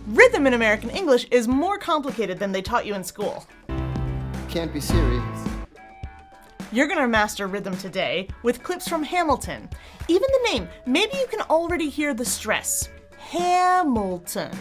Rhythm in American English is more complicated than they taught you in school. Can't be serious. You're gonna master rhythm today with clips from Hamilton. Even the name, maybe you can already hear the stress. Hamilton.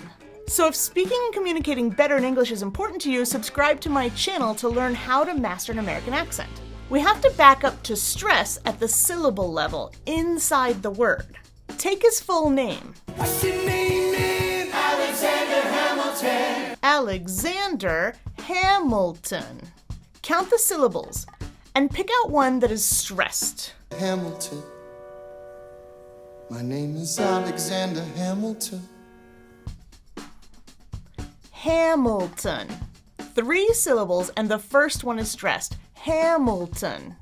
So if speaking and communicating better in English is important to you, subscribe to my channel to learn how to master an American accent. We have to back up to stress at the syllable level, inside the word. Take his full name. What's your name, man? Alexander Hamilton. Alexander Hamilton. Count the syllables and pick out one that is stressed. Hamilton. My name is Alexander Hamilton. Hamilton. 3 syllables and the first one is stressed. Hamilton.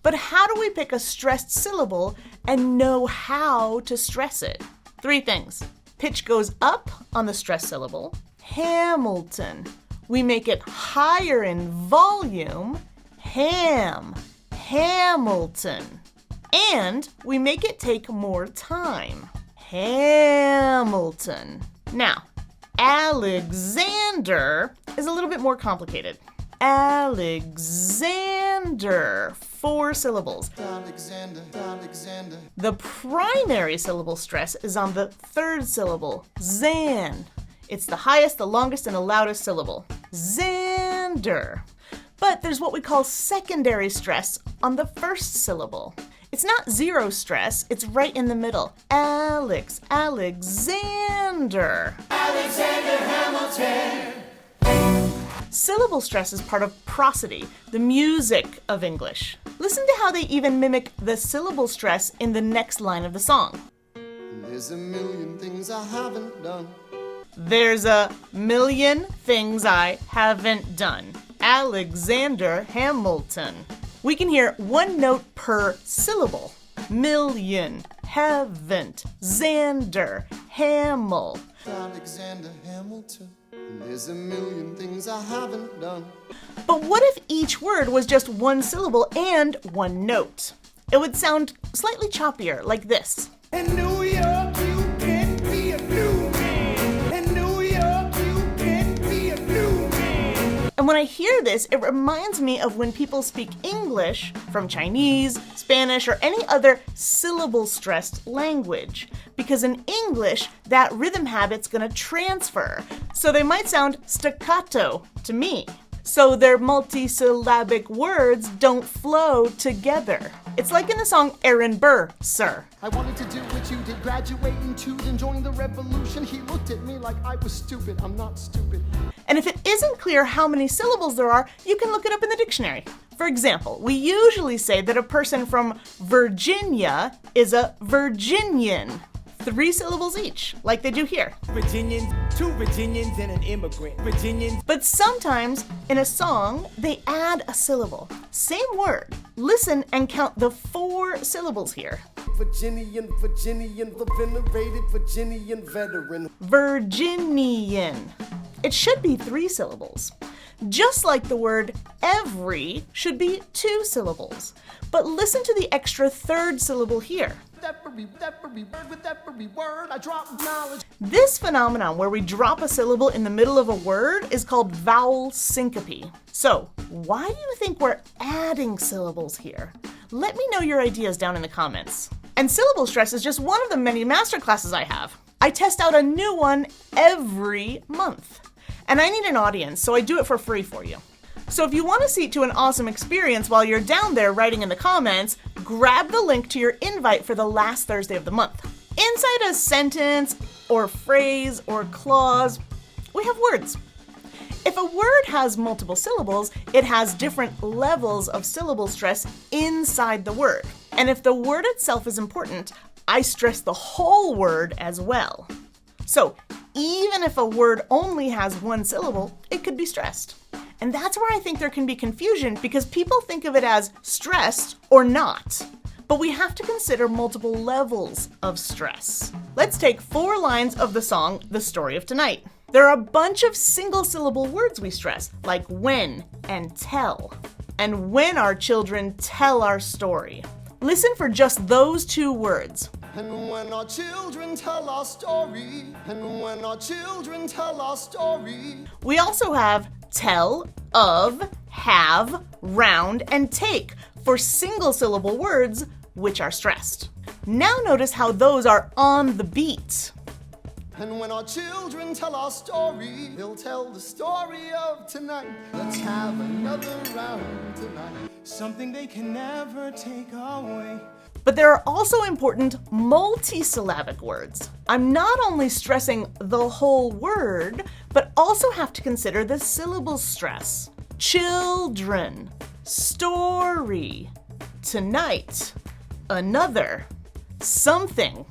But how do we pick a stressed syllable and know how to stress it? 3 things. Pitch goes up on the stressed syllable. Hamilton. We make it higher in volume. Hamilton. And we make it take more time. Hamilton. Now, Alexander is a little bit more complicated. Alexander, 4 syllables. Alexander. The primary syllable stress is on the 3rd syllable, Zan. It's the highest, the longest, and the loudest syllable. Xander. But there's what we call secondary stress on the 1st syllable. It's not 0 stress, it's right in the middle. Alexander. Alexander Hamilton. Syllable stress is part of prosody, the music of English. Listen to how they even mimic the syllable stress in the next line of the song. There's a million things I haven't done. There's a million things I haven't done. Alexander Hamilton. We can hear 1 note per syllable. Million, haven't, Xander, Hamil. Alexander Hamilton. There's a million things I haven't done. But what if each word was just 1 syllable and 1 note? It would sound slightly choppier, like this. In New York, you can be a new man. In New York, you can be a new man. And when I hear this, it reminds me of when people speak English from Chinese, Spanish, or any other syllable-stressed language. Because in English, that rhythm habit's gonna transfer. So they might sound staccato to me. So their multisyllabic words don't flow together. It's like in the song Aaron Burr, Sir. I wanted to do what you did, graduate into and join the revolution. He looked at me like I was stupid. I'm not stupid. And if it isn't clear how many syllables there are, you can look it up in the dictionary. For example, we usually say that a person from Virginia is a Virginian. 3 syllables each, like they do here. Virginians, 2 Virginians and an immigrant. Virginians. But sometimes, in a song, they add a syllable. Same word. Listen and count the 4 syllables here. Virginian, the venerated Virginian veteran. Virginian. It should be 3 syllables. Just like the word every should be 2 syllables. But listen to the extra 3rd syllable here. With every word, I drop knowledge. This phenomenon where we drop a syllable in the middle of a word is called vowel syncope. So, why do you think we're adding syllables here? Let me know your ideas down in the comments. And syllable stress is just one of the many masterclasses I have. I test out a new one every month. And I need an audience, so I do it for free for you. So if you want a seat to an awesome experience while you're down there writing in the comments, grab the link to your invite for the last Thursday of the month. Inside a sentence or phrase or clause, we have words. If a word has multiple syllables, it has different levels of syllable stress inside the word. And if the word itself is important, I stress the whole word as well. So even if a word only has 1 syllable, it could be stressed. And that's where I think there can be confusion because people think of it as stressed or not. But we have to consider multiple levels of stress. Let's take 4 lines of the song, The Story of Tonight. There are a bunch of single-syllable words we stress, like when and tell. And when our children tell our story. Listen for just those 2 words. And when our children tell our story, and when our children tell our story. We also have tell, of, have, round, and take for single syllable words which are stressed. Now notice how those are on the beat. And when our children tell our story, they'll tell the story of tonight. Let's have another round tonight. Something they can never take away. But there are also important multisyllabic words. I'm not only stressing the whole word, but also have to consider the syllable stress. Children, story, tonight, another, something,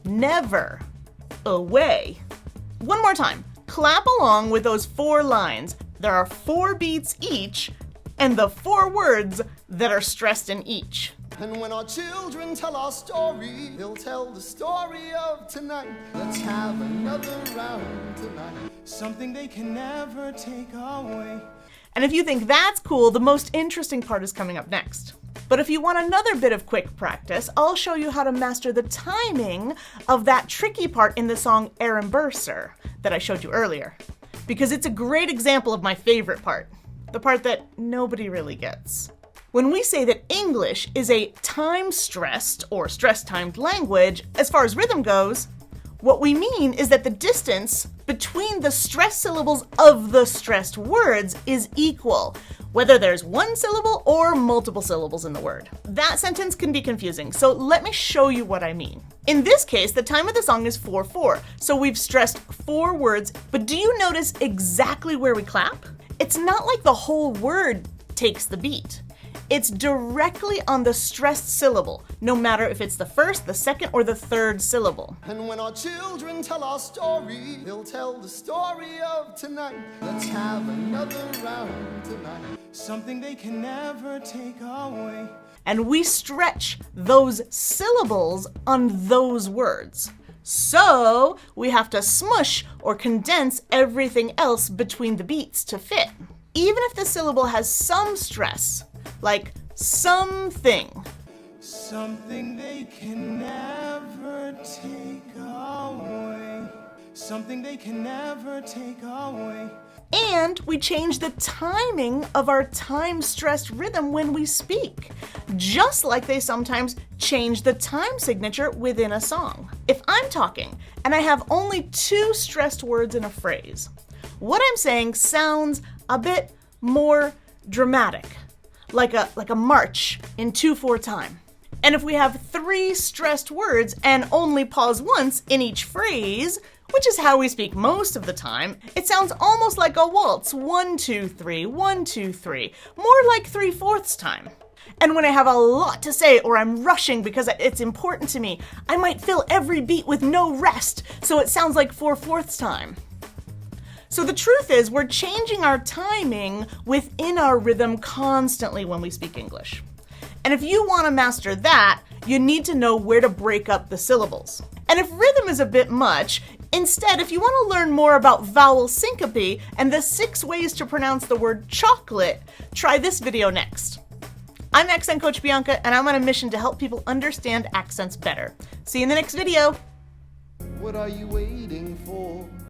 never, away. One more time. Clap along with those 4 lines. There are 4 beats each, and the 4 words that are stressed in each. And when our children tell our story, they'll tell the story of tonight. Let's have another round tonight. Something they can never take away. And if you think that's cool, the most interesting part is coming up next. But if you want another bit of quick practice, I'll show you how to master the timing of that tricky part in the song Aaron Burser that I showed you earlier. Because it's a great example of my favorite part, the part that nobody really gets. When we say that English is a time-stressed or stress-timed language, as far as rhythm goes, what we mean is that the distance between the stressed syllables of the stressed words is equal, whether there's one syllable or multiple syllables in the word. That sentence can be confusing, so let me show you what I mean. In this case, the time of the song is 4/4, so we've stressed 4 words, but do you notice exactly where we clap? It's not like the whole word takes the beat. It's directly on the stressed syllable, no matter if it's the first, the second, or the third syllable. And when our children tell our story, they'll tell the story of tonight. Let's have another round tonight. Something they can never take away. And we stretch those syllables on those words. So we have to smush or condense everything else between the beats to fit. Even if the syllable has some stress, like something. Something they can never take away. Something they can never take away. And we change the timing of our time-stressed rhythm when we speak, just like they sometimes change the time signature within a song. If I'm talking and I have only 2 stressed words in a phrase, what I'm saying sounds a bit more dramatic, like a march in 2/4 time. And if we have 3 stressed words and only pause once in each phrase, which is how we speak most of the time, it sounds almost like a waltz, 1, 2, 3, 1, 2, 3, more like 3/4 time. And when I have a lot to say or I'm rushing because it's important to me, I might fill every beat with no rest, so it sounds like 4/4 time. So the truth is, we're changing our timing within our rhythm constantly when we speak English. And if you want to master that, you need to know where to break up the syllables. And if rhythm is a bit much, instead, if you want to learn more about vowel syncope and the 6 ways to pronounce the word chocolate, try this video next. I'm Accent Coach Bianca, and I'm on a mission to help people understand accents better. See you in the next video. What are you waiting